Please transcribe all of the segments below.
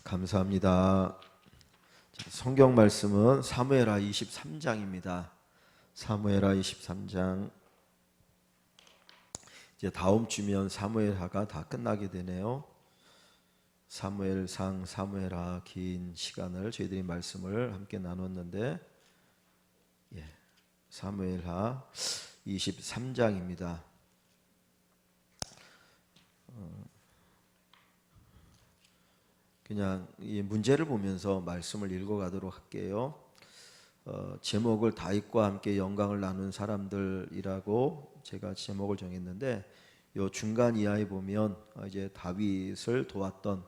감사합니다. 성경 말씀은 사무엘하 23장입니다. 사무엘하 23장. 이제 다음 주면 사무엘하가 다 끝나게 되네요. 사무엘상, 사무엘하 긴 시간을 저희들이 말씀을 함께 나눴는데, 사무엘하 23장입니다. 그냥 이 문제를 보면서 말씀을 읽어가도록 할게요. 제목을 다윗과 함께 영광을 나눈 사람들이라고 제가 제목을 정했는데, 요 중간 이하에 보면 이제 다윗을 도왔던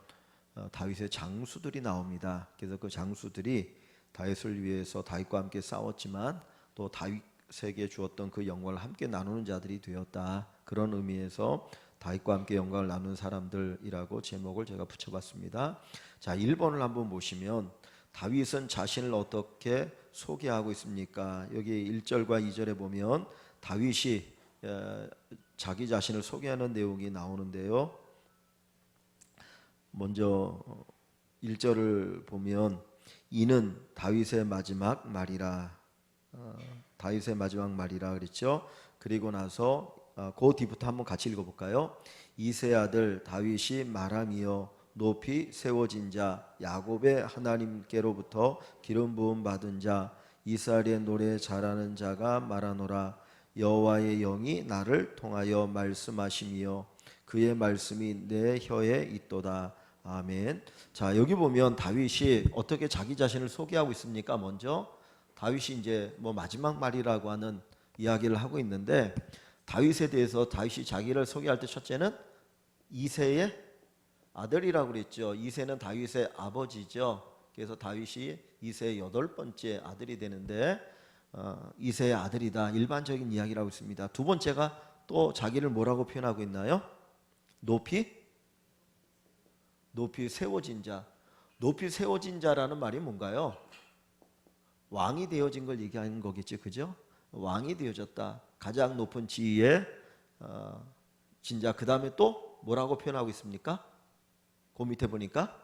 다윗의 장수들이 나옵니다. 그래서 그 장수들이 다윗을 위해서 다윗과 함께 싸웠지만 또 다윗에게 주었던 그 영광을 함께 나누는 자들이 되었다. 그런 의미에서 다윗과 함께 영광을 나눈 사람들이라고 제목을 제가 붙여봤습니다. 자, 1번을 한번 보시면 다윗은 자신을 어떻게 소개하고 있습니까? 여기 1절과 2절에 보면 다윗이 자기 자신을 소개하는 내용이 나오는데요. 먼저 1절을 보면 이는 다윗의 마지막 말이라, 다윗의 마지막 말이라 그랬죠. 그리고 나서 그 뒤부터 한번 같이 읽어볼까요? 이세 아들 다윗이 말하며 높이 세워진 자, 야곱의 하나님께로부터 기름 부음 받은 자, 이스라엘의 노래 잘하는 자가 말하노라. 여호와의 영이 나를 통하여 말씀하시며 그의 말씀이 내 혀에 있도다. 아멘. 자, 여기 보면 다윗이 어떻게 자기 자신을 소개하고 있습니까? 먼저 다윗이 이제 마지막 말이라고 하는 이야기를 하고 있는데, 다윗에 대해서 다윗이 자기를 소개할 때 첫째는 이새의 아들이라고 그랬죠. 이새는 다윗의 아버지죠. 그래서 다윗이 이새의 8번째 아들이 되는데 이새의 아들이다. 일반적인 이야기라고 있습니다. 두 번째가 또 자기를 뭐라고 표현하고 있나요? 높이 세워진 자. 높이 세워진 자라는 말이 뭔가요? 왕이 되어진 걸 얘기하는 거겠죠. 그죠? 왕이 되어졌다. 가장 높은 지위에 진자. 그 다음에 또 뭐라고 표현하고 있습니까? 그 밑에 보니까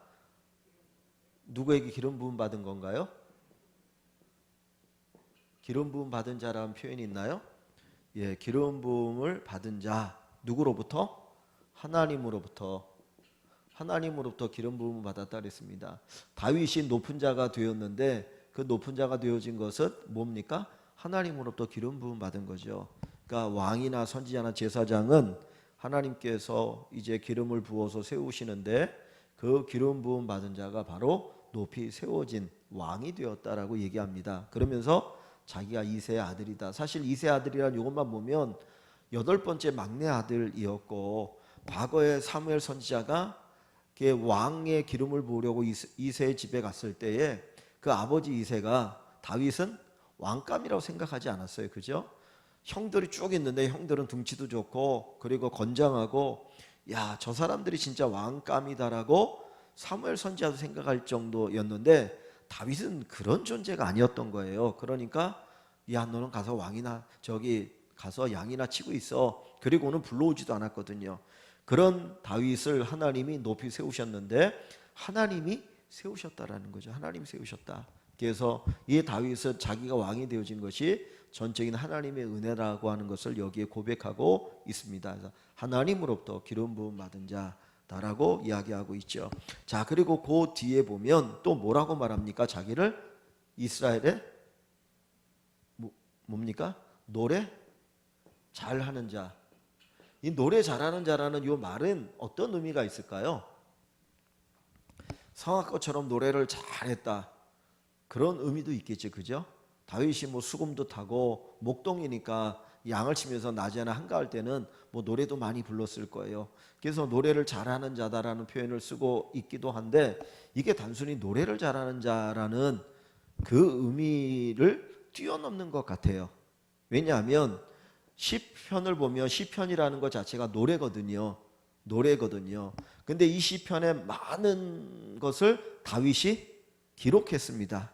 누구에게 기름 부음 받은 건가요? 기름 부음 받은 자라는 표현이 있나요? 예, 기름 부음을 받은 자. 누구로부터? 하나님으로부터 기름 부음을 받았다 그랬습니다. 다윗이 높은 자가 되었는데 그 높은 자가 되어진 것은 뭡니까? 하나님으로부터 기름 부음 받은 거죠. 그러니까 왕이나 선지자나 제사장은 하나님께서 이제 기름을 부어서 세우시는데 그 기름 부음 받은 자가 바로 높이 세워진 왕이 되었다라고 얘기합니다. 그러면서 자기가 이새의 아들이다. 사실 이새의 아들이라는 이것만 보면 8번째 막내 아들이었고, 과거에 사무엘 선지자가 왕의 기름을 부으려고 이새의 집에 갔을 때에 그 아버지 이새가 다윗은 왕감이라고 생각하지 않았어요. 그죠? 형들이 쭉 있는데 형들은 등치도 좋고 그리고 건장하고, 야, 저 사람들이 진짜 왕감이다라고 사무엘 선지자도 생각할 정도였는데 다윗은 그런 존재가 아니었던 거예요. 그러니까 야, 너는 가서 왕이나 저기 가서 양이나 치고 있어. 그리고는 불러오지도 않았거든요. 그런 다윗을 하나님이 높이 세우셨는데 하나님이 세우셨다라는 거죠. 하나님이 세우셨다. 그래서 이 다윗은 자기가 왕이 되어진 것이 전적인 하나님의 은혜라고 하는 것을 여기에 고백하고 있습니다. 그래서 하나님으로부터 기름 부음 받은 자다라고 이야기하고 있죠. 자, 그리고 그 뒤에 보면 또 뭐라고 말합니까? 자기를 이스라엘의 뭡니까? 노래 잘하는 자. 이 노래 잘하는 자라는 이 말은 어떤 의미가 있을까요? 성악가처럼 노래를 잘했다. 그런 의미도 있겠죠. 그죠? 다윗이 수금도 타고 목동이니까 양을 치면서 낮에나 한가할 때는 노래도 많이 불렀을 거예요. 그래서 노래를 잘하는 자다라는 표현을 쓰고 있기도 한데, 이게 단순히 노래를 잘하는 자라는 그 의미를 뛰어넘는 것 같아요. 왜냐하면 시편을 보면 시편이라는 것 자체가 노래거든요. 근데 이 시편의 많은 것을 다윗이 기록했습니다.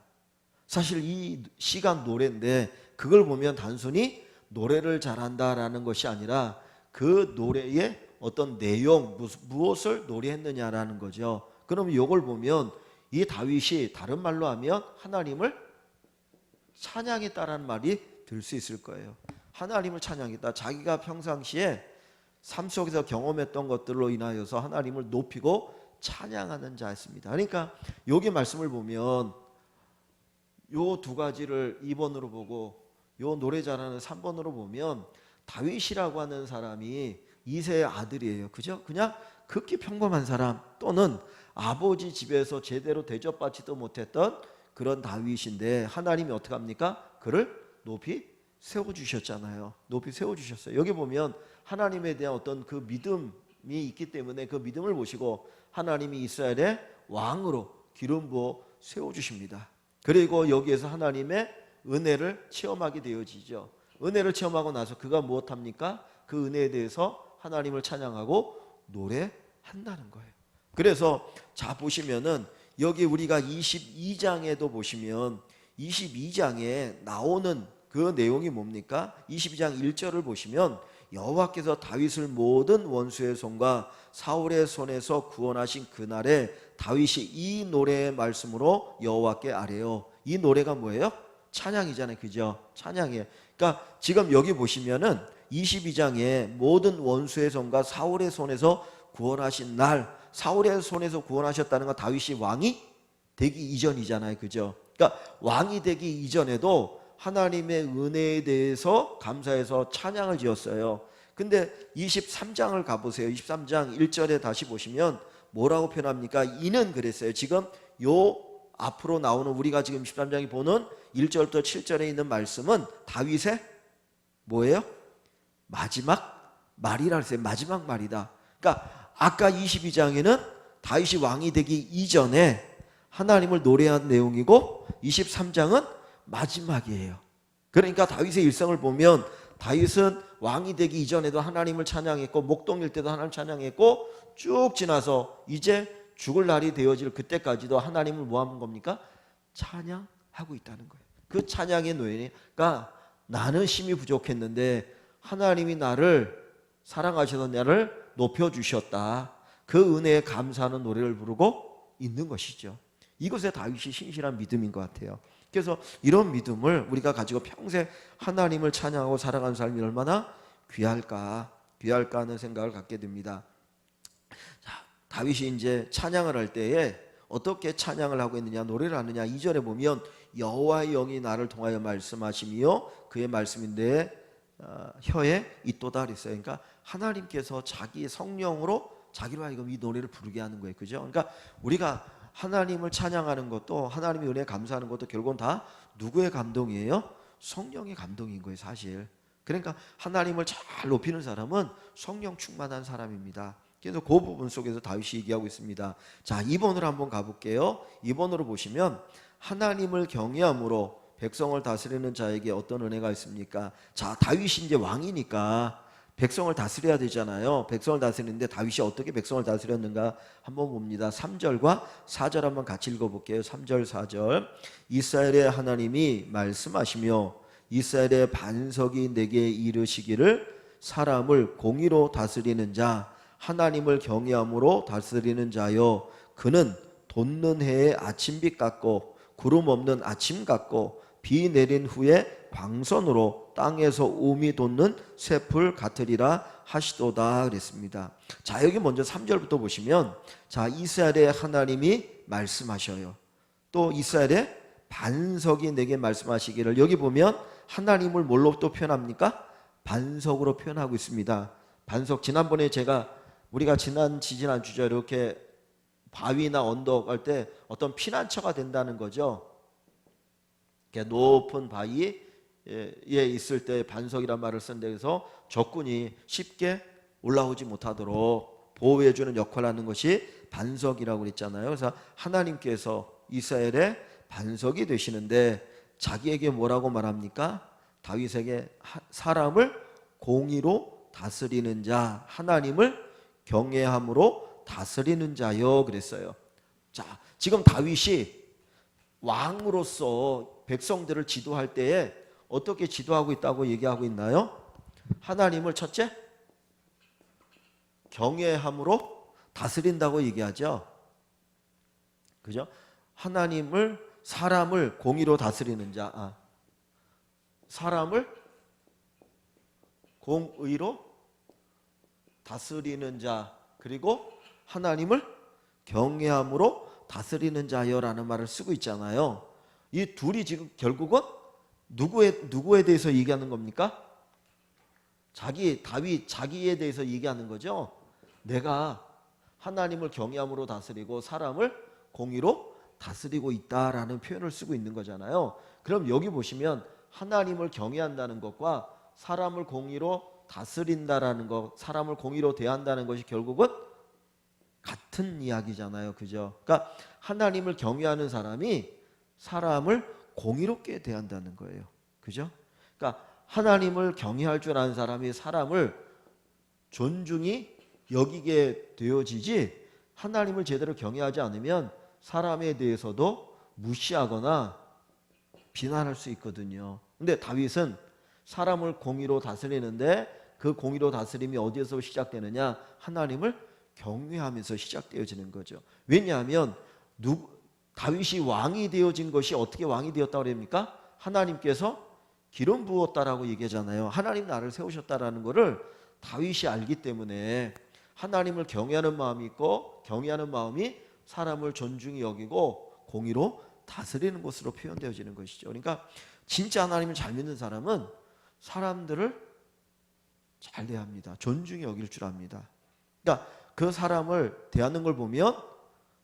사실 이 시가 노래인데 그걸 보면 단순히 노래를 잘한다라는 것이 아니라 그 노래의 어떤 내용, 무엇을 노래했느냐라는 거죠. 그러면 이걸 보면 이 다윗이 다른 말로 하면 하나님을 찬양했다라는 말이 들 수 있을 거예요. 하나님을 찬양했다. 자기가 평상시에 삶 속에서 경험했던 것들로 인하여서 하나님을 높이고 찬양하는 자였습니다. 그러니까 여기 말씀을 보면 요 두 가지를 2번으로 보고 요 노래 잘하는 3번으로 보면 다윗이라고 하는 사람이 이새의 아들이에요. 그죠? 그냥 극히 평범한 사람 또는 아버지 집에서 제대로 대접받지도 못했던 그런 다윗인데 하나님이 어떻게 합니까? 그를 높이 세워주셨잖아요. 높이 세워주셨어요. 여기 보면 하나님에 대한 어떤 그 믿음이 있기 때문에 그 믿음을 보시고 하나님이 이스라엘의 왕으로 기름 부어 세워주십니다. 그리고 여기에서 하나님의 은혜를 체험하게 되어지죠. 은혜를 체험하고 나서 그가 무엇합니까? 그 은혜에 대해서 하나님을 찬양하고 노래한다는 거예요. 그래서 자 보시면은 여기 우리가 22장에도 보시면 22장에 나오는 그 내용이 뭡니까? 22장 1절을 보시면 여호와께서 다윗을 모든 원수의 손과 사울의 손에서 구원하신 그날에 다윗이 이 노래의 말씀으로 여호와께 아뢰요. 이 노래가 뭐예요? 찬양이잖아요. 그죠? 찬양이에요. 그러니까 지금 여기 보시면은 22장에 모든 원수의 손과 사울의 손에서 구원하신 날, 사울의 손에서 구원하셨다는 건 다윗이 왕이 되기 이전이잖아요. 그죠? 그러니까 왕이 되기 이전에도 하나님의 은혜에 대해서 감사해서 찬양을 지었어요. 근데 23장을 가보세요. 23장 1절에 다시 보시면 뭐라고 표현합니까? 이는 그랬어요. 지금 요 앞으로 나오는 우리가 지금 23장이 보는 1절부터 7절에 있는 말씀은 다윗의 뭐예요? 마지막 말이라 그랬어요. 마지막 말이다. 그러니까 아까 22장에는 다윗이 왕이 되기 이전에 하나님을 노래한 내용이고 23장은 마지막이에요. 그러니까 다윗의 일생을 보면 다윗은 왕이 되기 이전에도 하나님을 찬양했고 목동일 때도 하나님을 찬양했고 쭉 지나서 이제 죽을 날이 되어질 그때까지도 하나님을 뭐 하는 겁니까? 찬양하고 있다는 거예요. 그 찬양의 노예니까 나는 힘이 부족했는데 하나님이 나를 사랑하셔서 나를 높여주셨다. 그 은혜에 감사하는 노래를 부르고 있는 것이죠. 이것에 다윗이 신실한 믿음인 것 같아요. 그래서 이런 믿음을 우리가 가지고 평생 하나님을 찬양하고 살아가는 삶이 얼마나 귀할까 하는 생각을 갖게 됩니다. 자, 다윗이 이제 찬양을 할 때에 어떻게 찬양을 하고 있느냐, 노래를 하느냐. 2절에 보면 여호와의 영이 나를 통하여 말씀하시며 그의 말씀이 내 혀에 있도다 그랬어요. 그러니까 하나님께서 자기 성령으로 자기로 하여금 이 노래를 부르게 하는 거예요. 그죠? 그러니까 우리가 하나님을 찬양하는 것도 하나님의 은혜에 감사하는 것도 결국은 다 누구의 감동이에요? 성령의 감동인 거예요, 사실. 그러니까 하나님을 잘 높이는 사람은 성령 충만한 사람입니다. 그래서 그 부분 속에서 다윗이 얘기하고 있습니다. 자, 2번으로 한번 가볼게요. 2번으로 보시면 하나님을 경외함으로 백성을 다스리는 자에게 어떤 은혜가 있습니까? 자, 다윗이 이제 왕이니까 백성을 다스려야 되잖아요. 백성을 다스리는데 다윗이 어떻게 백성을 다스렸는가 한번 봅니다. 3절과 4절 한번 같이 읽어볼게요. 3절 4절 이스라엘의 하나님이 말씀하시며 이스라엘의 반석이 내게 이르시기를 사람을 공의로 다스리는 자 하나님을 경외함으로 다스리는 자여 그는 돋는 해의 아침빛 같고 구름 없는 아침 같고 비 내린 후에 광선으로 땅에서 우미 돋는 새풀 같으리라 하시도다 그랬습니다. 자, 여기 먼저 3절부터 보시면 자, 이스라엘의 하나님이 말씀하셔요. 또 이스라엘의 반석이 내게 말씀하시기를 여기 보면 하나님을 뭘로 또 표현합니까? 반석으로 표현하고 있습니다. 반석 지난번에 우리가 지난주죠. 이렇게 바위나 언덕 할 때 어떤 피난처가 된다는 거죠. 높은 바위에 있을 때 반석이란 말을 쓴 데서 적군이 쉽게 올라오지 못하도록 보호해주는 역할을 하는 것이 반석이라고 그랬잖아요. 그래서 하나님께서 이스라엘의 반석이 되시는데 자기에게 뭐라고 말합니까? 다윗에게 사람을 공의로 다스리는 자, 하나님을 경외함으로 다스리는 자여 그랬어요. 자, 지금 다윗이 왕으로서 백성들을 지도할 때에 어떻게 지도하고 있다고 얘기하고 있나요? 하나님을 첫째 경외함으로 다스린다고 얘기하죠. 그죠? 사람을 공의로 다스리는 자, 사람을 공의로 다스리는 자, 그리고 하나님을 경외함으로 다스리는 자여라는 말을 쓰고 있잖아요. 이 둘이 지금 결국은 누구에 대해서 얘기하는 겁니까? 다윗 자기에 대해서 얘기하는 거죠. 내가 하나님을 경외함으로 다스리고 사람을 공의로 다스리고 있다라는 표현을 쓰고 있는 거잖아요. 그럼 여기 보시면 하나님을 경외한다는 것과 사람을 공의로 다스린다라는 것, 사람을 공의로 대한다는 것이 결국은 같은 이야기잖아요. 그죠? 그러니까 하나님을 경외하는 사람이 사람을 공의롭게 대한다는 거예요. 그죠? 그러니까 하나님을 경외할 줄 아는 사람이 사람을 존중히 여기게 되어지지, 하나님을 제대로 경외하지 않으면 사람에 대해서도 무시하거나 비난할 수 있거든요. 근데 다윗은 사람을 공의로 다스리는데 그 공의로 다스림이 어디에서 시작되느냐? 하나님을 경외하면서 시작되어지는 거죠. 왜냐하면 다윗이 왕이 되어진 것이 어떻게 왕이 되었다고 그럽니까? 하나님께서 기름 부었다라고 얘기하잖아요. 하나님 나를 세우셨다라는 것을 다윗이 알기 때문에 하나님을 경외하는 마음이 있고, 경외하는 마음이 사람을 존중히 여기고 공의로 다스리는 것으로 표현되어지는 것이죠. 그러니까 진짜 하나님을 잘 믿는 사람은 사람들을 잘 대합니다. 존중히 여길 줄 압니다. 그러니까 그 사람을 대하는 걸 보면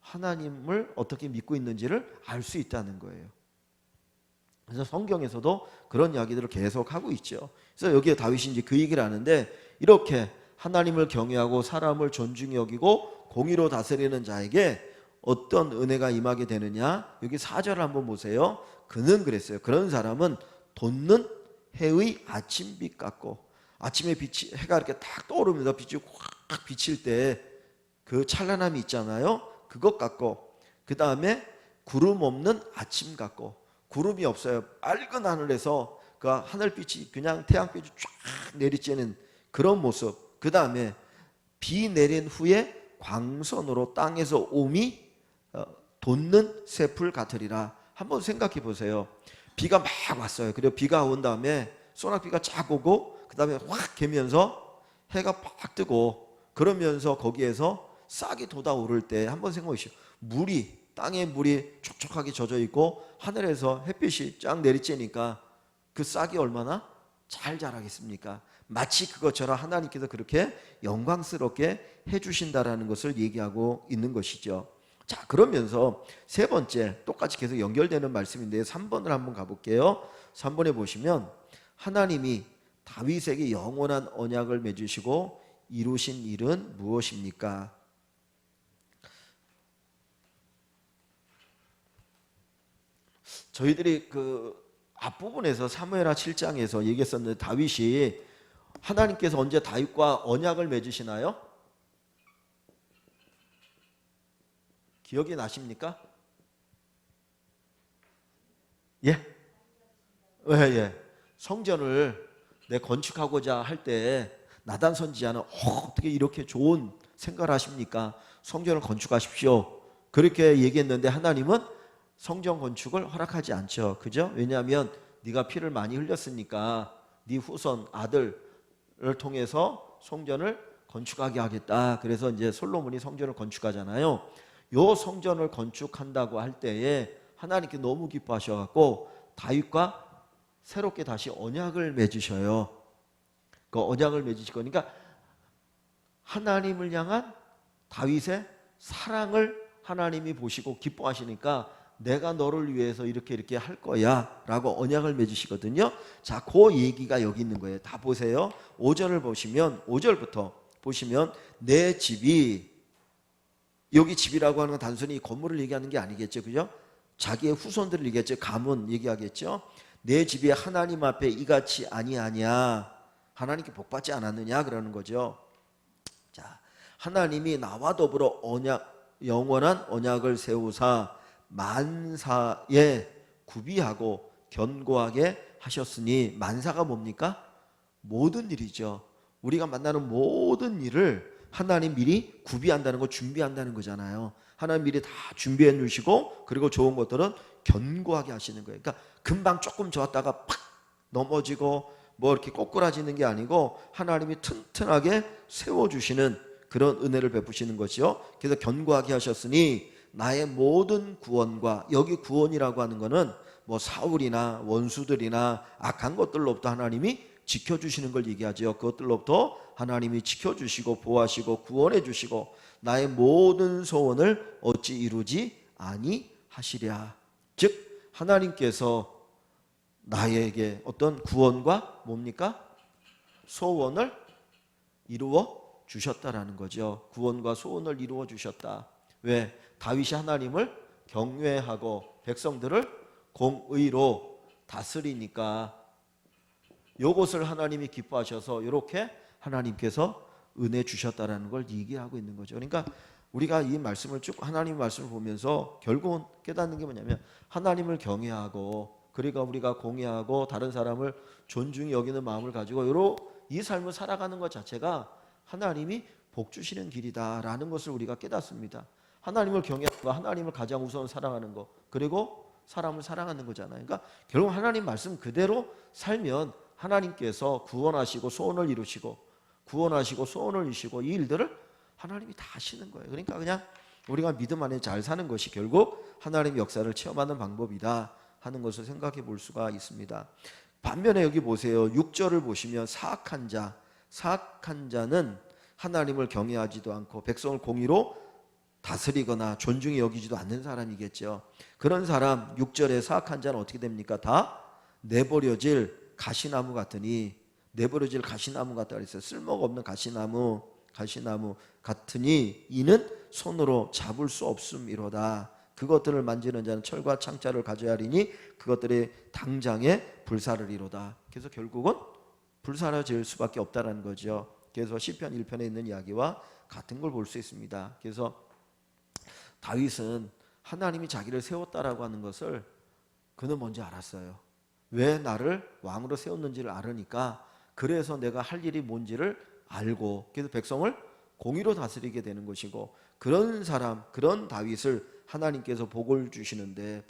하나님을 어떻게 믿고 있는지를 알 수 있다는 거예요. 그래서 성경에서도 그런 이야기들을 계속 하고 있죠. 그래서 여기에 다윗이 이제 그 얘기를 하는데, 이렇게 하나님을 경외하고 사람을 존중히 여기고 공의로 다스리는 자에게 어떤 은혜가 임하게 되느냐? 여기 4절을 한번 보세요. 그는 그랬어요. 그런 사람은 돋는 해의 아침빛 같고, 아침에 해가 이렇게 딱 떠오르면서 빛이 확 비칠 때 그 찬란함이 있잖아요. 그것 같고, 그 다음에 구름 없는 아침 같고, 구름이 없어요. 맑은 하늘에서 그 하늘빛이 그냥 태양빛이 쫙 내리쬐는 그런 모습. 그 다음에 비 내린 후에 광선으로 땅에서 옴이 돋는 새풀 같으리라. 한번 생각해 보세요. 비가 막 왔어요. 그리고 비가 온 다음에 소낙비가 쫙 오고, 그 다음에 확 개면서 해가 팍 뜨고, 그러면서 거기에서 싹이 돋아오를 때 한번 생각해 보시죠. 땅에 물이 촉촉하게 젖어 있고 하늘에서 햇빛이 쫙 내리쬐니까 그 싹이 얼마나 잘 자라겠습니까? 마치 그것처럼 하나님께서 그렇게 영광스럽게 해주신다라는 것을 얘기하고 있는 것이죠. 자, 그러면서 세 번째, 똑같이 계속 연결되는 말씀인데 3번을 한번 가볼게요. 3번에 보시면 하나님이 다윗에게 영원한 언약을 맺으시고 이루신 일은 무엇입니까? 저희들이 그 앞부분에서 사무엘하 7장에서 얘기했었는데, 다윗이 하나님께서 언제 다윗과 언약을 맺으시나요? 기억이 나십니까? 예? 예. 성전을 건축하고자 할 때 나단 선지자는 어떻게 이렇게 좋은 생각을 하십니까? 성전을 건축하십시오. 그렇게 얘기했는데 하나님은 성전 건축을 허락하지 않죠. 그죠? 왜냐하면 네가 피를 많이 흘렸으니까 네 후손 아들을 통해서 성전을 건축하게 하겠다. 그래서 이제 솔로몬이 성전을 건축하잖아요. 요 성전을 건축한다고 할 때에 하나님께 너무 기뻐하셔갖고 다윗과 새롭게 다시 언약을 맺으셔요. 그 언약을 맺으실 거니까 하나님을 향한 다윗의 사랑을 하나님이 보시고 기뻐하시니까 내가 너를 위해서 이렇게 할 거야 라고 언약을 맺으시거든요. 자, 그 얘기가 여기 있는 거예요. 다 보세요. 5절을 보시면, 5절부터 보시면 내 집이, 여기 집이라고 하는 건 단순히 건물을 얘기하는 게 아니겠죠. 그죠? 자기의 후손들을 얘기했죠. 가문 얘기하겠죠. 내 집이 하나님 앞에 이같이 아니하냐, 하나님께 복받지 않았느냐 그러는 거죠. 자, 하나님이 나와 더불어 영원한 언약을 세우사 만사에 구비하고 견고하게 하셨으니, 만사가 뭡니까? 모든 일이죠. 우리가 만나는 모든 일을 하나님 미리 구비한다는 거, 준비한다는 거잖아요. 하나님 미리 다 준비해 주시고 그리고 좋은 것들은 견고하게 하시는 거예요. 그러니까 금방 조금 좋았다가 팍 넘어지고 뭐 이렇게 꼬꾸라지는 게 아니고 하나님이 튼튼하게 세워주시는 그런 은혜를 베푸시는 것이요. 그래서 견고하게 하셨으니 나의 모든 구원과, 여기 구원이라고 하는 거는 뭐 사울이나 원수들이나 악한 것들로부터 하나님이 지켜주시는 걸 얘기하죠. 그것들로부터 하나님이 지켜주시고 보호하시고 구원해 주시고 나의 모든 소원을 어찌 이루지 아니하시랴. 즉 하나님께서 나에게 어떤 구원과 뭡니까? 소원을 이루어 주셨다라는 거죠. 구원과 소원을 이루어 주셨다. 왜? 다윗이 하나님을 경외하고 백성들을 공의로 다스리니까 요것을 하나님이 기뻐하셔서 이렇게 하나님께서 은혜 주셨다라는 걸 얘기하고 있는 거죠. 그러니까 우리가 이 말씀을 쭉 하나님 말씀을 보면서 결국은 깨닫는 게 뭐냐면 하나님을 경외하고 그러니까 우리가 공의하고 다른 사람을 존중히 여기는 마음을 가지고 이 삶을 살아가는 것 자체가 하나님이 복 주시는 길이다라는 것을 우리가 깨닫습니다. 하나님을 경외하고 하나님을 가장 우선 사랑하는 것 그리고 사람을 사랑하는 거잖아요. 그러니까 결국 하나님 말씀 그대로 살면 하나님께서 구원하시고 소원을 이루시고 구원하시고 소원을 이루시고 이 일들을 하나님이 다 하시는 거예요. 그러니까 그냥 우리가 믿음 안에 잘 사는 것이 결국 하나님의 역사를 체험하는 방법이다 하는 것을 생각해 볼 수가 있습니다. 반면에 여기 보세요. 6절을 보시면 사악한 자는 하나님을 경외하지도 않고 백성을 공의로 다스리거나 존중히 여기지도 않는 사람이겠죠. 그런 사람 6절에 사악한 자는 어떻게 됩니까? 다 내버려질 가시나무 같으니 내버려질 가시나무 같다 그랬어요. 쓸모가 없는 가시나무 같으니 이는 손으로 잡을 수 없음이로다. 그것들을 만지는 자는 철과 창자를 가져야 하리니 그것들이 당장에 불사르리로다. 그래서 결국은 불사라질 수밖에 없다라는 거죠. 그래서 시편 1편에 있는 이야기와 같은 걸 볼 수 있습니다. 그래서 다윗은 하나님이 자기를 세웠다라고 하는 것을 그는 뭔지 알았어요. 왜 나를 왕으로 세웠는지를 알으니까 그래서 내가 할 일이 뭔지를 알고 그래서 백성을 공의로 다스리게 되는 것이고 그런 사람 그런 다윗을 하나님께서 복을 주시는데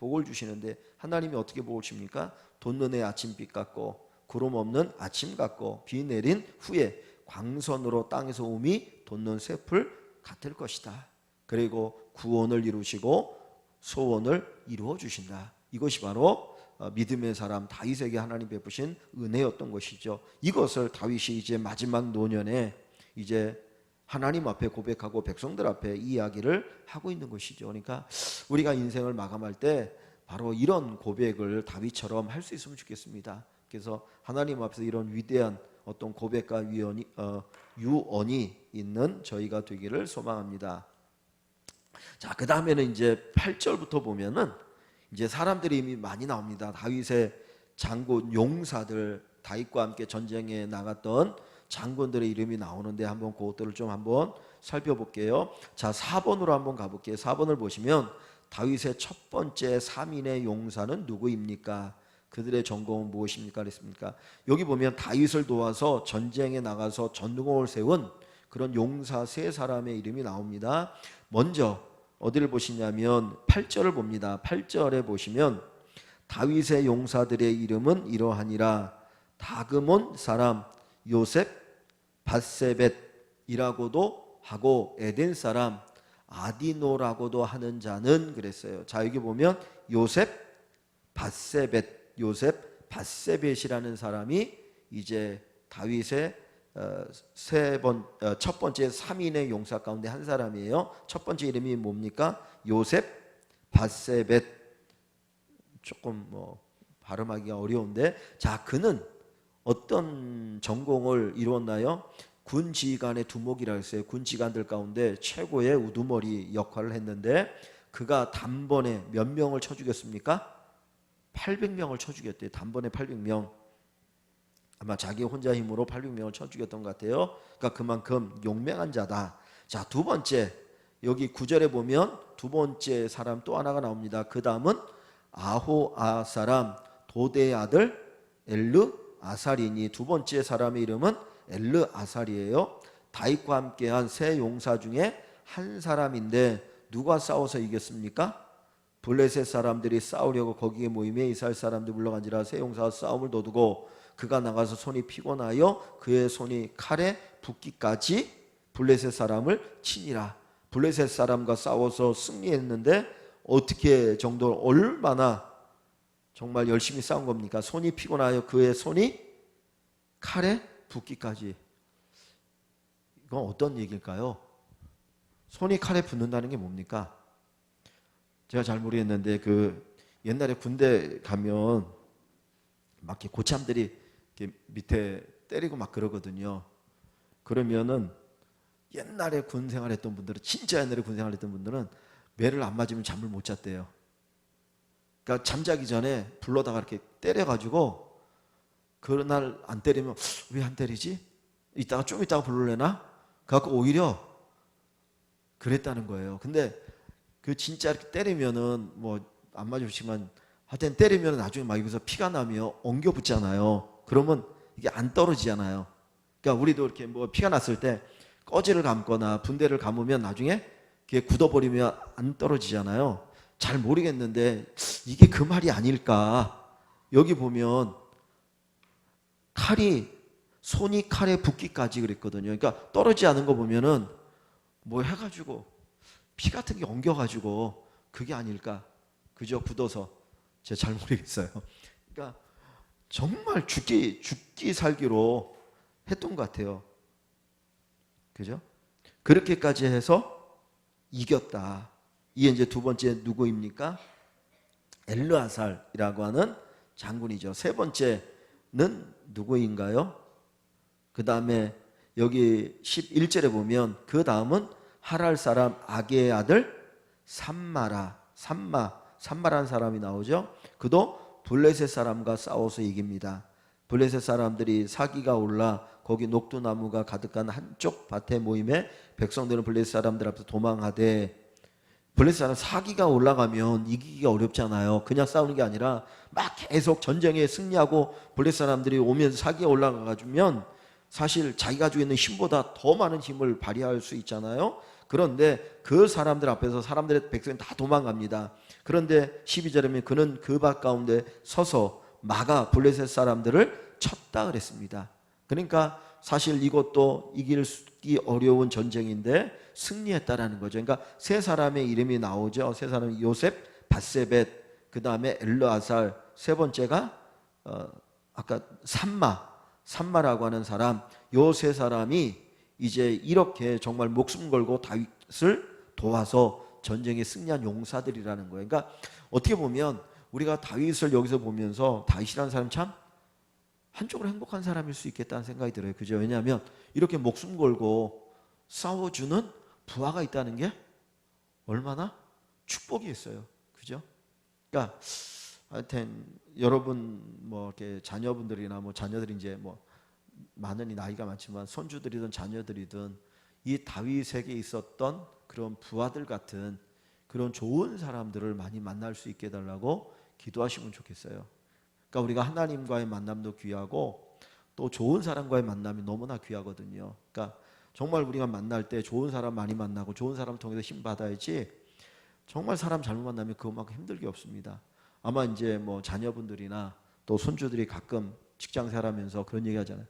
하나님이 어떻게 복을 줍니까? 돋는 해 아침빛 같고 구름 없는 아침 같고 비 내린 후에 광선으로 땅에서 음이 돋는 쇠풀 같을 것이다. 그리고 구원을 이루시고 소원을 이루어 주신다. 이것이 바로 믿음의 사람 다윗에게 하나님 베푸신 은혜였던 것이죠. 이것을 다윗이 이제 마지막 노년에 이제 하나님 앞에 고백하고 백성들 앞에 이 이야기를 하고 있는 것이죠. 그러니까 우리가 인생을 마감할 때 바로 이런 고백을 다윗처럼 할 수 있으면 좋겠습니다. 그래서 하나님 앞에서 이런 위대한 어떤 고백과 유언이 있는 저희가 되기를 소망합니다. 자, 그 다음에는 이제 8절부터 보면은 이제 사람들이 이미 많이 나옵니다. 다윗의 장군 용사들 다윗과 함께 전쟁에 나갔던 장군들의 이름이 나오는데 한번 그것들을 좀 한번 살펴볼게요. 자, 4번으로 한번 가볼게요. 4번을 보시면 다윗의 첫 번째 3인의 용사는 누구입니까? 그들의 전공은 무엇입니까? 그랬습니까? 여기 보면 다윗을 도와서 전쟁에 나가서 전공을 세운 그런 용사 세 사람의 이름이 나옵니다. 먼저 어디를 보시냐면 8절을 봅니다. 8절에 보시면 다윗의 용사들의 이름은 이러하니라. 다그몬 사람 요셉 밧세벳이라고도 하고 에덴 사람 아디노라고도 하는 자는 그랬어요. 자, 여기 보면 요셉 밧세벳이라는 사람이 이제 다윗의 첫 번째 3인의 용사 가운데 한 사람이에요. 첫 번째 이름이 뭡니까? 요셉 밧세벳. 조금 발음하기가 어려운데, 자, 그는 어떤 전공을 이루었나요? 군 지휘관의 두목이라고 했어요. 군 지휘관들 가운데 최고의 우두머리 역할을 했는데 그가 단번에 몇 명을 쳐 죽였습니까? 800명을 쳐 죽였대요. 단번에 800명. 아마 자기 혼자 힘으로 800명을 쳐 죽였던 것 같아요. 그러니까 그만큼 용맹한 자다. 자, 두 번째 여기 9절에 보면 두 번째 사람 또 하나가 나옵니다. 그 다음은 아호아 사람 도대의 아들 엘르 아살이니 두 번째 사람의 이름은 엘르 아살이에요. 다윗과 함께한 세 용사 중에 한 사람인데 누가 싸워서 이겼습니까? 블레셋 사람들이 싸우려고 거기에 모임에 이스라엘 사람들이 물러간지라 세 용사와 싸움을 도두고 그가 나가서 손이 피곤하여 그의 손이 칼에 붓기까지 블레셋 사람을 치니라. 블레셋 사람과 싸워서 승리했는데 어떻게 정도 얼마나 정말 열심히 싸운 겁니까? 손이 피곤하여 그의 손이 칼에 붓기까지. 이건 어떤 얘기일까요? 손이 칼에 붙는다는 게 뭡니까? 제가 잘 모르겠는데 그 옛날에 군대 가면 막 이렇게 고참들이 이렇게 밑에 때리고 막 그러거든요. 그러면은 옛날에 군 생활했던 분들은, 진짜 옛날에 군 생활했던 분들은 매를 안 맞으면 잠을 못 잤대요. 그러니까 잠자기 전에 불러다가 이렇게 때려가지고 그날 안 때리면 왜 안 때리지? 이따가 좀 이따가 부르려나? 그래갖고 오히려 그랬다는 거예요. 근데 그 진짜 이렇게 때리면은 뭐 안 맞으시지만 하여튼 때리면 나중에 막 여기서 피가 나면 엉겨 붙잖아요. 그러면 이게 안 떨어지잖아요. 그러니까 우리도 이렇게 뭐 피가 났을 때 꺼지를 감거나 분대를 감으면 나중에 그게 굳어버리면 안 떨어지잖아요. 잘 모르겠는데 이게 그 말이 아닐까. 여기 보면 칼이, 손이 칼에 붓기까지 그랬거든요. 그러니까 떨어지지 않은 거 보면은 뭐 해가지고 피 같은 게 엉겨가지고 그게 아닐까. 그저 굳어서. 제가 잘 모르겠어요. 그러니까 정말 죽기 살기로 했던 것 같아요. 그죠? 그렇게까지 해서 이겼다. 이게 이제 두 번째 누구입니까? 엘르아살이라고 하는 장군이죠. 세 번째는 누구인가요? 그 다음에 여기 11절에 보면 그 다음은 하랄 사람 아게의 아들 삼마라는 사람이 나오죠. 그도 블레셋 사람과 싸워서 이깁니다. 블레셋 사람들이 사기가 올라 거기 녹두나무가 가득한 한쪽 밭에 모임에 백성들은 블레셋 사람들 앞에서 도망하되, 블레셋 사람 사기가 올라가면 이기기가 어렵잖아요. 그냥 싸우는 게 아니라 막 계속 전쟁에 승리하고 블레셋 사람들이 오면서 사기가 올라가주면 사실 자기가 가지고 있는 힘보다 더 많은 힘을 발휘할 수 있잖아요. 그런데 그 사람들 앞에서 사람들의 백성이 다 도망갑니다. 그런데 12절에 보면 그는 그 밭 가운데 서서 막아 블레셋 사람들을 쳤다 그랬습니다. 그러니까 사실 이것도 이기기 어려운 전쟁인데 승리했다라는 거죠. 그러니까 세 사람의 이름이 나오죠. 세 사람이 요셉, 바세벳, 그 다음에 엘르아살, 세 번째가 아까 삼마라고 하는 사람. 요 세 사람이 이제 이렇게 정말 목숨 걸고 다윗을 도와서 전쟁에 승리한 용사들이라는 거예요. 그러니까 어떻게 보면 우리가 다윗을 여기서 보면서 다윗이라는 사람 참 한쪽으로 행복한 사람일 수 있겠다는 생각이 들어요. 그죠? 왜냐하면 이렇게 목숨 걸고 싸워주는 부하가 있다는 게 얼마나 축복이 있어요. 그죠? 그러니까 하여튼 여러분 뭐 이렇게 자녀분들이나 뭐 자녀들이 이제 뭐 많으니 나이가 많지만 손주들이든 자녀들이든 이 다윗에게 있었던 그런 부하들 같은 그런 좋은 사람들을 많이 만날 수 있게 해달라고 기도하시면 좋겠어요. 그러니까 우리가 하나님과의 만남도 귀하고 또 좋은 사람과의 만남이 너무나 귀하거든요. 그러니까 정말 우리가 만날 때 좋은 사람 많이 만나고 좋은 사람 통해서 힘 받아야지, 정말 사람 잘못 만나면 그것만큼 힘들 게 없습니다. 아마 이제 뭐 자녀분들이나 또 손주들이 가끔 직장 생활하면서 그런 얘기 하잖아요.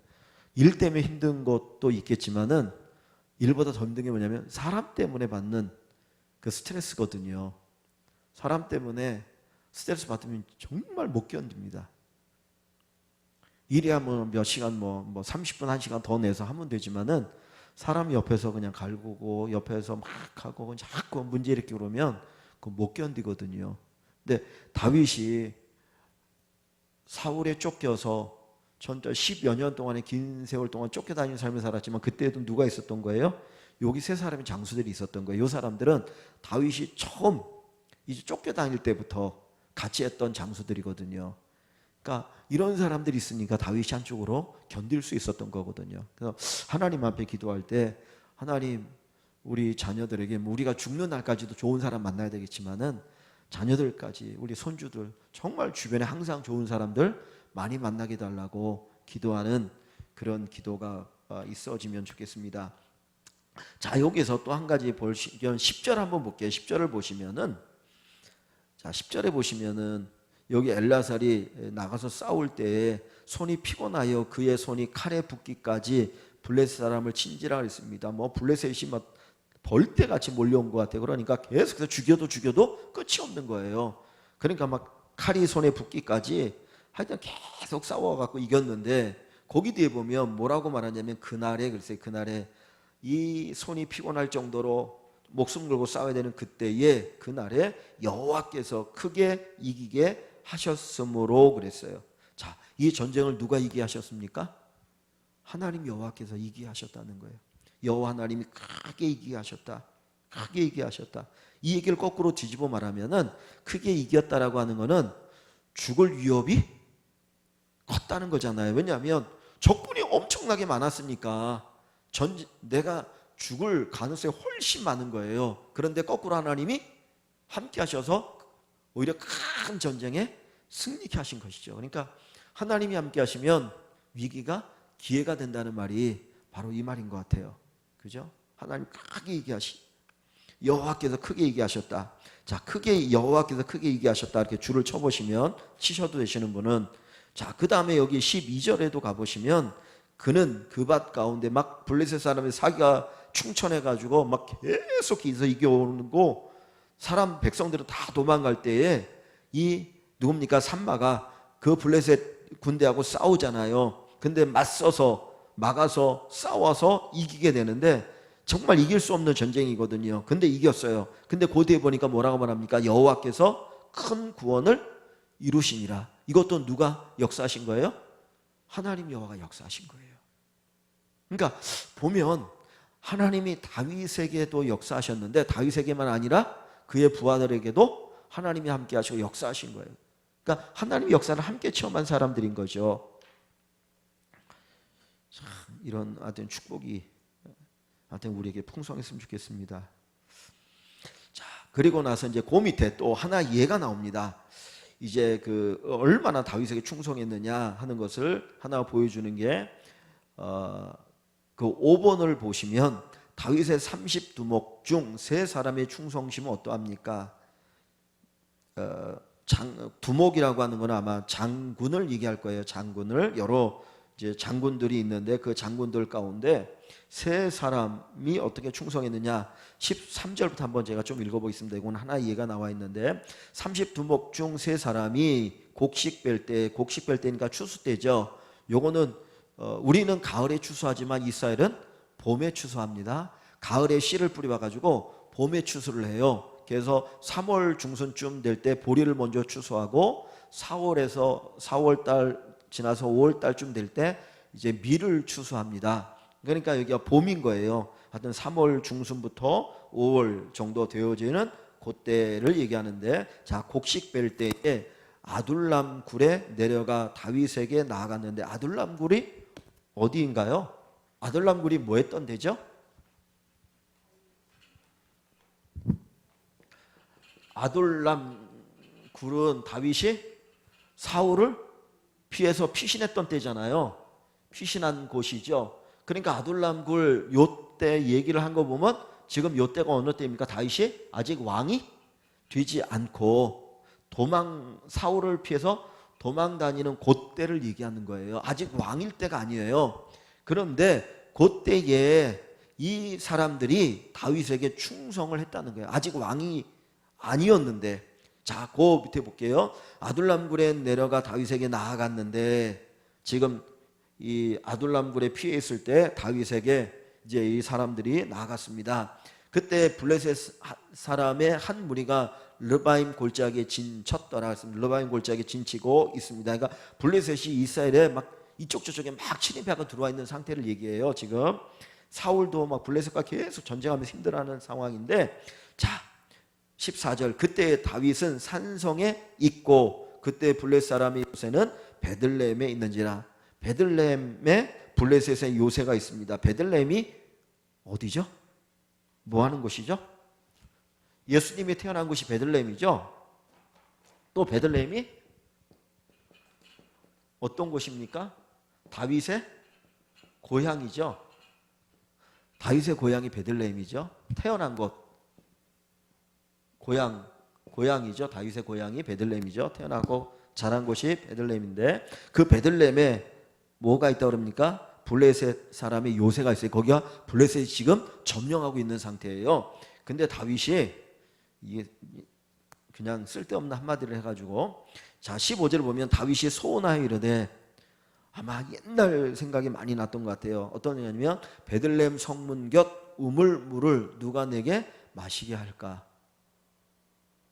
일 때문에 힘든 것도 있겠지만은 일보다 더 힘든 게 뭐냐면 사람 때문에 받는 그 스트레스거든요. 사람 때문에 스트레스 받으면 정말 못 견딥니다. 일이야 뭐 몇 시간 뭐 30분 1시간 더 내서 하면 되지만은 사람이 옆에서 그냥 갈구고 옆에서 막 하고 자꾸 문제 일으키고 그러면 그거 못 견디거든요. 근데 다윗이 사울에 쫓겨서 10여 년 동안의 긴 세월 동안 쫓겨다니는 삶을 살았지만 그때도 누가 있었던 거예요? 여기 세 사람의 장수들이 있었던 거예요. 이 사람들은 다윗이 처음 이제 쫓겨다닐 때부터 같이 했던 장수들이거든요. 그러니까 이런 사람들이 있으니까 다윗이 한쪽으로 견딜 수 있었던 거거든요. 그래서 하나님 앞에 기도할 때 하나님 우리 자녀들에게 우리가 죽는 날까지도 좋은 사람 만나야 되겠지만은 자녀들까지 우리 손주들 정말 주변에 항상 좋은 사람들 많이 만나게 달라고 기도하는 그런 기도가 있어지면 좋겠습니다. 자, 여기서 또 한 가지 보시면 10절 한번 볼게요. 10절을 보시면은, 자, 10절에 보시면은 여기 엘라살이 나가서 싸울 때에 손이 피곤하여 그의 손이 칼에 붓기까지 블레셋 사람을 친지라 그랬습니다. 뭐 블레셋이 막 벌떼같이 몰려온 것 같아요. 그러니까 계속해서 죽여도 끝이 없는 거예요. 그러니까 막 칼이 손에 붓기까지 하여튼 계속 싸워갖고 이겼는데, 거기 뒤에 보면 뭐라고 말하냐면 그날에, 글쎄 그날에 이 손이 피곤할 정도로 목숨 걸고 싸워야 되는 그때에, 그날에 여호와께서 크게 이기게 하셨으므로 그랬어요. 자, 이 전쟁을 누가 이기게 하셨습니까? 하나님 여호와께서 이기게 하셨다는 거예요. 여호와 하나님이 크게 이기게 하셨다. 크게 이기게 하셨다. 이 얘기를 거꾸로 뒤집어 말하면은, 크게 이겼다라고 하는 거는 죽을 위협이 컸다는 거잖아요. 왜냐하면 적군이 엄청나게 많았으니까 내가 죽을 가능성이 훨씬 많은 거예요. 그런데 거꾸로 하나님이 함께 하셔서 오히려 큰 전쟁에 승리케 하신 것이죠. 그러니까 하나님이 함께 하시면 위기가 기회가 된다는 말이 바로 이 말인 것 같아요. 그죠? 하나님 크게 얘기하시, 여호와께서 크게 얘기하셨다. 자, 여호와께서 크게 얘기하셨다. 이렇게 줄을 쳐보시면, 치셔도 되시는 분은, 자, 그 다음에 여기 12절에도 가보시면, 그는 그 밭 가운데 막 블레셋 사람의 사기가 충천해가지고 막 계속해서 이겨오고, 사람 백성들은 다 도망갈 때에 이 누굽니까? 산마가 그 블레셋 군대하고 싸우잖아요. 근데 맞서서 막아서 싸워서 이기게 되는데, 정말 이길 수 없는 전쟁이거든요. 근데 이겼어요. 근데 그 뒤에 보니까 뭐라고 말합니까? 여호와께서 큰 구원을 이루시니라. 이것도 누가 역사하신 거예요? 하나님 여호와가 역사하신 거예요. 그러니까 보면 하나님이 다윗에게도 역사하셨는데, 다윗에게만 아니라 그의 부하들에게도 하나님이 함께 하시고 역사하신 거예요. 그러니까 하나님의 역사를 함께 체험한 사람들인 거죠. 참, 이런 하여튼 축복이 하여튼 우리에게 풍성했으면 좋겠습니다. 자, 그리고 나서 이제 그 밑에 또 하나 예가 나옵니다. 이제 그 얼마나 다윗에게 충성했느냐 하는 것을 하나 보여주는 게, 그 5번을 보시면 다윗의 30두목 중 세 사람의 충성심은 어떠합니까? 두목이라고 하는 건 아마 장군을 얘기할 거예요. 장군을, 여러 이제 장군들이 있는데 그 장군들 가운데 세 사람이 어떻게 충성했느냐, 13절부터 한번 제가 좀 읽어보겠습니다. 이건 하나 이해가 나와 있는데, 30두목 중 세 사람이 곡식 뺄 때니까 추수 때죠. 요거는 우리는 가을에 추수하지만 이스라엘은 봄에 추수합니다. 가을에 씨를 뿌려가지고 봄에 추수를 해요. 그래서 3월 중순쯤 될 때 보리를 먼저 추수하고, 4월달 지나서 5월달쯤 될 때 이제 밀을 추수합니다. 그러니까 여기가 봄인 거예요. 하여튼 3월 중순부터 5월 정도 되어지는 그때를 얘기하는데, 자, 곡식 뺄 때에 아둘람 굴에 내려가 다윗에게 나아갔는데, 아둘람 굴이 어디인가요? 아둘람 굴이 뭐 했던 데죠? 아둘람 굴은 다윗이 사울을 피해서 피신했던 때잖아요. 피신한 곳이죠. 그러니까 아둘람 굴 요때 얘기를 한 거 보면, 지금 요때가 어느 때입니까? 다윗이 아직 왕이 되지 않고 사울을 피해서 도망 다니는 그때를 얘기하는 거예요. 아직 왕일 때가 아니에요. 그런데 그때에 이 사람들이 다윗에게 충성을 했다는 거예요. 아직 왕이 아니었는데. 자, 그 밑에 볼게요. 아둘람 굴에 내려가 다윗에게 나아갔는데, 지금 이 아둘람 굴에 피해 있을 때 다윗에게 이제 이 사람들이 나아갔습니다. 그때 블레셋 사람의 한 무리가 르바임 골짜기에 진쳤더라. 르바임 골짜기에 진치고 있습니다. 그러니까 블레셋이 이스라엘에 막 이쪽 저쪽에 막 침입하고 들어와 있는 상태를 얘기해요. 지금 사울도 막 블레셋과 계속 전쟁하면서 힘들어하는 상황인데, 자, 14절, 그때 다윗은 산성에 있고 그때 블레셋 사람의 요새는 베들레헴에 있는지라. 베들레헴에 블레셋의 요새가 있습니다. 베들레헴이 어디죠? 뭐 하는 곳이죠? 예수님이 태어난 곳이 베들레헴이죠. 또 베들레헴이 어떤 곳입니까? 다윗의 고향이죠. 다윗의 고향이 베들레헴이죠. 태어난 곳, 고향이죠. 다윗의 고향이 베들레헴이죠. 태어나고 자란 곳이 베들레헴인데 그 베들레헴에 뭐가 있다고 그럽니까? 블레셋 사람의 요새가 있어요. 거기가 블레셋이 지금 점령하고 있는 상태예요. 근데 다윗이 이게 그냥 쓸데없는 한마디를 해가지고, 자 15절을 보면 다윗이 소원하여 이르되, 아마 옛날 생각이 많이 났던 것 같아요. 어떤 얘기냐면 베들레헴 성문 곁 우물물을 누가 내게 마시게 할까?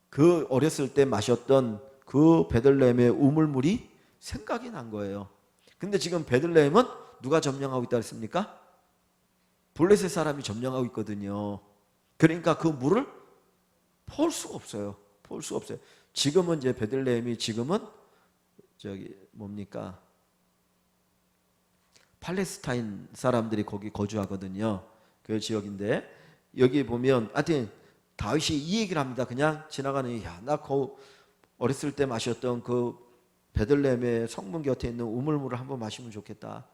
그 어렸을 때 마셨던 그 베들레헴의 우물물이 생각이 난 거예요. 근데 지금 베들레헴은 누가 점령하고 있다 그랬습니까? 블레셋 사람이 점령하고 있거든요. 그러니까 그 물을 퍼올 수가 없어요. 퍼올 수가 없어요. 지금은 이제 베들레헴이 지금은 저기 뭡니까? 팔레스타인 사람들이 거기 거주하거든요. 그 지역인데 여기 보면 하여튼 다윗이 이 얘기를 합니다. 그냥 지나가는, 나 어렸을 때 마셨던 그 베들레헴의 성문 곁에 있는 우물물을 한번 마시면 좋겠다.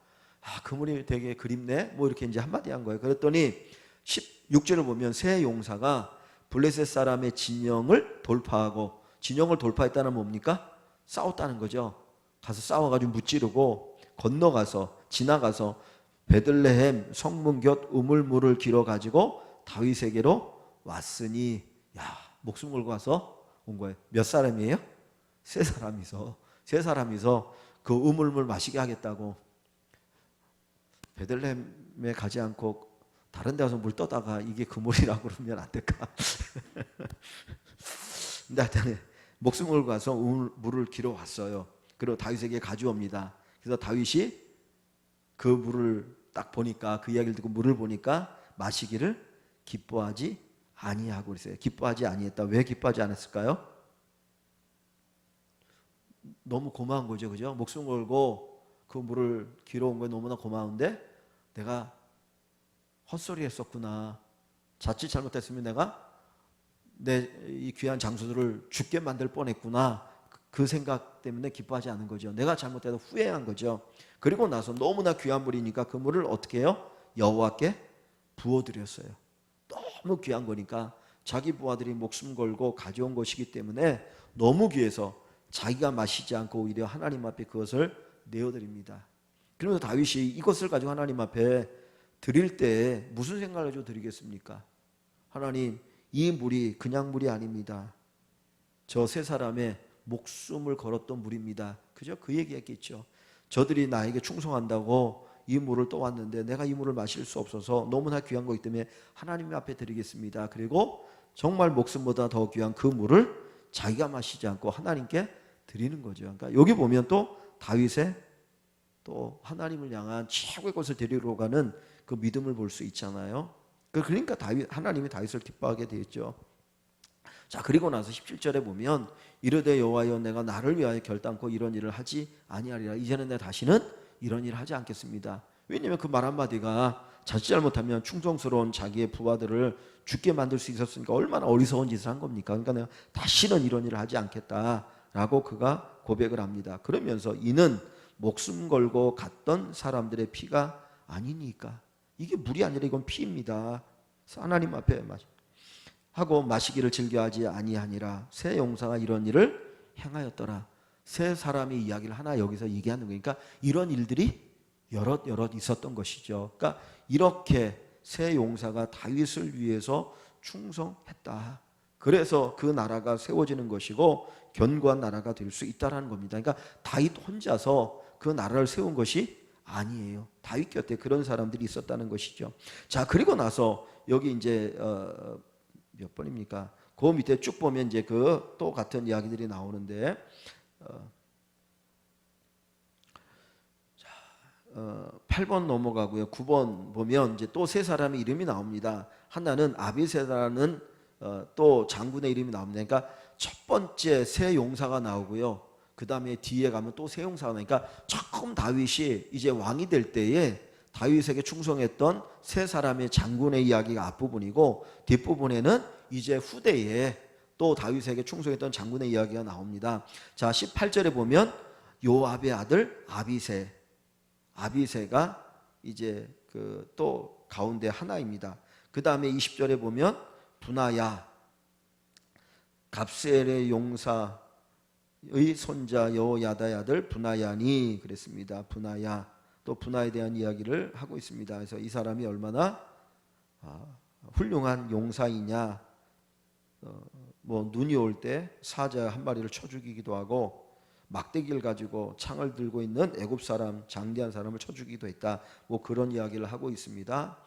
그 물이 되게 그립네. 뭐 이렇게 이제 한마디 한 거예요. 그랬더니 16절을 보면 새 용사가 블레셋 사람의 진영을 돌파하고, 진영을 돌파했다는 뭡니까? 싸웠다는 거죠. 가서 싸워가지고 무찌르고 건너가서 지나가서 베들레헴 성문 곁 우물물을 길어 가지고 다윗에게로 왔으니, 목숨 걸고 와서 온 거예요. 몇 사람이에요? 세 사람이서 그 우물물 마시게 하겠다고. 베들레헴에 가지 않고 다른 데 가서 물 떠다가 이게 그 물이라고 그러면 안 될까? 근데 하여튼 목숨 걸고 가서 물을 길어 왔어요. 그리고 다윗에게 가져옵니다. 그래서 다윗이 그 물을 딱 보니까, 그 이야기를 듣고 물을 보니까 마시기를 기뻐하지 아니하고 그랬어요. 기뻐하지 아니했다. 왜 기뻐하지 않았을까요? 너무 고마운 거죠. 그죠? 목숨 걸고 그 물을 길어온 거에 너무나 고마운데 내가 헛소리 했었구나. 자칫 잘못했으면 내가 내 이 귀한 장수들을 죽게 만들 뻔했구나. 그 생각 때문에 기뻐하지 않은 거죠. 내가 잘못해서 후회한 거죠. 그리고 나서 너무나 귀한 물이니까 그 물을 어떻게 해요? 여호와께 부어드렸어요. 너무 귀한 거니까 자기 부하들이 목숨 걸고 가져온 것이기 때문에 너무 귀해서 자기가 마시지 않고 오히려 하나님 앞에 그것을 내어드립니다. 그러면서 다윗이 이것을 가지고 하나님 앞에 드릴 때 무슨 생각을 가지고 드리겠습니까? 하나님, 이 물이 그냥 물이 아닙니다. 저 세 사람의 목숨을 걸었던 물입니다. 그죠? 그 얘기했겠죠. 저들이 나에게 충성한다고 이 물을 떠왔는데 내가 이 물을 마실 수 없어서 너무나 귀한 거기 때문에 하나님 앞에 드리겠습니다. 그리고 정말 목숨보다 더 귀한 그 물을 자기가 마시지 않고 하나님께 드리는 거죠. 그러니까 여기 보면 또 다윗의 또 하나님을 향한 최고의 것을 드리러 가는 그 믿음을 볼 수 있잖아요. 그러니까 하나님이 다윗을 기뻐하게 되었죠. 자, 그리고 나서 17절에 보면 이르되 여호와여, 내가 나를 위하여 결단코 이런 일을 하지 아니하리라. 이제는 내가 다시는 이런 일을 하지 않겠습니다. 왜냐하면 그 말 한마디가 자칫 잘못하면 충성스러운 자기의 부하들을 죽게 만들 수 있었으니까 얼마나 어리석은 짓을 한 겁니까? 그러니까 내가 다시는 이런 일을 하지 않겠다라고 그가 고백을 합니다. 그러면서 이는 목숨 걸고 갔던 사람들의 피가 아니니까. 이게 물이 아니라 이건 피입니다. 하나님 앞에 하고 마시기를 즐겨하지 아니하니라. 새 용사가 이런 일을 행하였더라. 세 사람의 이야기를 하나 여기서 얘기하는 거니까 이런 일들이 여럿 있었던 것이죠. 그러니까 이렇게 새 용사가 다윗을 위해서 충성했다. 그래서 그 나라가 세워지는 것이고 견고한 나라가 될 수 있다라는 겁니다. 그러니까 다윗 혼자서 그 나라를 세운 것이 아니에요. 다윗 곁에 그런 사람들이 있었다는 것이죠. 자, 그리고 나서 여기 이제 몇 번입니까? 그 밑에 쭉 보면 이제 그 또 같은 이야기들이 나오는데 8번 넘어가고요. 9번 보면 이제 또 세 사람의 이름이 나옵니다. 하나는 아비새라는 또 장군의 이름이 나옵니다. 그러니까 첫 번째 새 용사가 나오고요. 그 다음에 뒤에 가면 또 새 용사가 나오니까 처음 다윗이 이제 왕이 될 때에 다윗에게 충성했던 세 사람의 장군의 이야기가 앞부분이고 뒷부분에는 이제 후대에 또 다윗에게 충성했던 장군의 이야기가 나옵니다. 자, 18절에 보면 요압의 아들 아비새가 이제 그 또 가운데 하나입니다. 그 다음에 20절에 보면 분하야, 갑셀의 용사의 손자 여호야다의 아들 분하야니 그랬습니다. 분하야, 또 분하에 대한 이야기를 하고 있습니다. 그래서 이 사람이 얼마나 훌륭한 용사이냐, 뭐 눈이 올 때 사자 한 마리를 쳐 죽이기도 하고 막대기를 가지고 창을 들고 있는 애굽 사람, 장대한 사람을 쳐 죽이기도 했다. 뭐 그런 이야기를 하고 있습니다.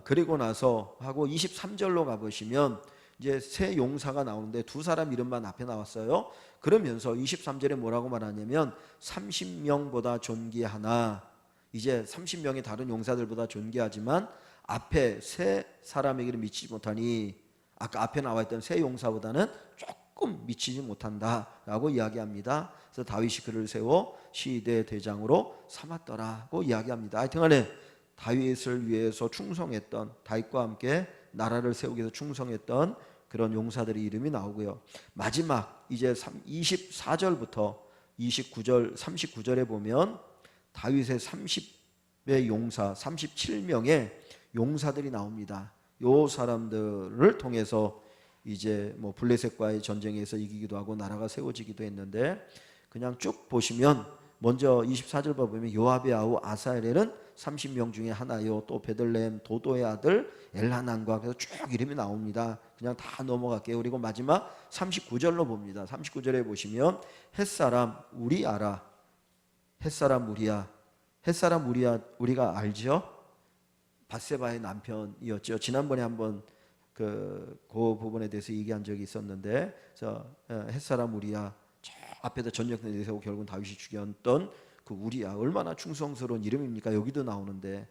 그리고 나서 하고 23절로 가보시면 이제 새 용사가 나오는데 두 사람 이름만 앞에 나왔어요. 그러면서 23절에 뭐라고 말하냐면 30명보다 존귀하나, 이제 30명의 다른 용사들보다 존귀하지만 앞에 세 사람에게는 미치지 못하니, 아까 앞에 나와 있던 세 용사보다는 조금 미치지 못한다라고 이야기합니다. 그래서 다윗이 그를 세워 시대 대장으로 삼았더라고 이야기합니다. 하여튼간에 다윗을 위해서 충성했던, 다윗과 함께 나라를 세우기 위해서 충성했던 그런 용사들의 이름이 나오고요. 마지막 이제 24절부터 29절, 39절에 보면 다윗의 30의 용사, 37명의 용사들이 나옵니다. 요 사람들을 통해서 이제 뭐 블레셋과의 전쟁에서 이기기도 하고 나라가 세워지기도 했는데, 그냥 쭉 보시면 먼저 24절 보면 요압의 아우 아사엘은 30명 중에 하나요. 또 베들레헴 도도의 아들 엘하난과, 그래서 쭉 이름이 나옵니다. 그냥 다 넘어갈게요. 그리고 마지막 39절로 봅니다. 39절에 보시면 햇사람 우리아라, 햇사람 우리야, 햇사람 우리야 우리가 알죠? 밧세바의 남편이었죠. 지난번에 한번 그 부분에 대해서 얘기한 적이 있었는데, 햇사람 우리야, 저 앞에다 전쟁터에 내세우고 결국은 다윗이 죽였던 그 우리야, 얼마나 충성스러운 이름입니까? 여기도 나오는데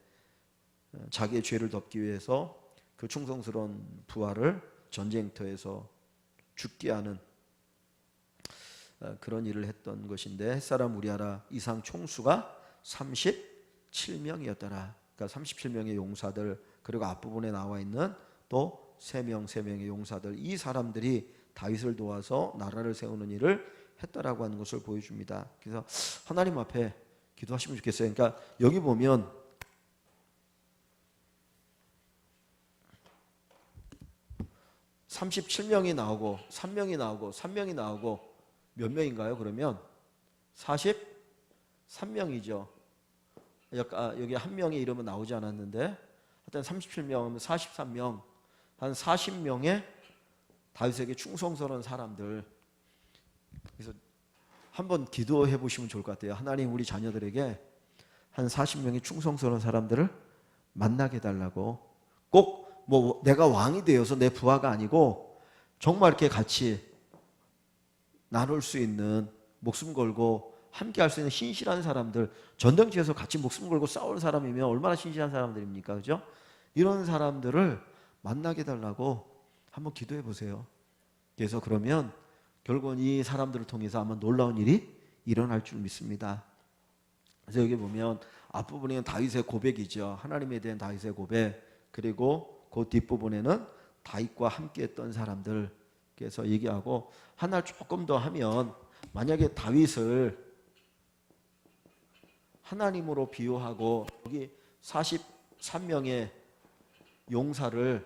자기의 죄를 덮기 위해서 그 충성스러운 부하를 전쟁터에서 죽게 하는 그런 일을 했던 것인데, 햇사람 우리아라 이상 총수가 37명이었더라. 그러니까 37명의 용사들, 그리고 앞부분에 나와 있는 또 3명의 용사들, 이 사람들이 다윗을 도와서 나라를 세우는 일을 했다라고 하는 것을 보여줍니다. 그래서 하나님 앞에 기도하시면 좋겠어요. 그러니까 여기 보면 (37명이) 나오고 3명이 나오고 3명이 나오고 몇 명인가요? 그러면 43명이죠. 여기 한 명의 이름은 나오지 않았는데, 하여튼 37명이면 43명, 한 40명의 다윗에게 충성스러운 사람들. 그래서 한번 기도해 보시면 좋을 것 같아요. 하나님, 우리 자녀들에게 한 40명의 충성스러운 사람들을 만나게 해달라고. 꼭 뭐 내가 왕이 되어서 내 부하가 아니고 정말 이렇게 같이 나눌 수 있는, 목숨 걸고 함께 할 수 있는 신실한 사람들, 전쟁터에서 같이 목숨 걸고 싸우는 사람이면 얼마나 신실한 사람들입니까? 그죠? 이런 사람들을 만나게 해달라고 한번 기도해 보세요. 그래서 그러면 결국은 이 사람들을 통해서 아마 놀라운 일이 일어날 줄 믿습니다. 그래서 여기 보면 앞부분에는 다윗의 고백이죠. 하나님에 대한 다윗의 고백, 그리고 그 뒷부분에는 다윗과 함께 했던 사람들, 그래서 얘기하고, 하나 조금 더 하면, 만약에 다윗을 하나님으로 비유하고 여기 43명의 용사를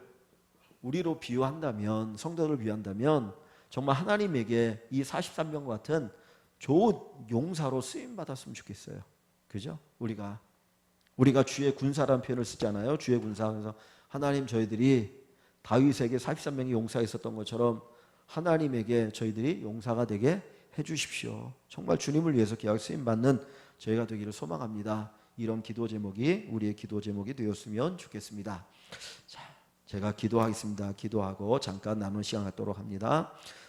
우리로 비유한다면, 성도를 비유한다면 정말 하나님에게 이 43명 같은 좋은 용사로 쓰임 받았으면 좋겠어요. 그죠? 우리가 주의 군사라는 표현을 쓰잖아요. 주의 군사. 그래서 하나님, 저희들이 다윗에게 43명의 용사가 있었던 것처럼 하나님에게 저희들이 용사가 되게 해주십시오. 정말 주님을 위해서 귀하게 쓰임받는 저희가 되기를 소망합니다. 이런 기도 제목이 우리의 기도 제목이 되었으면 좋겠습니다. 자, 제가 기도하겠습니다. 기도하고 잠깐 남은 시간 갖도록 합니다.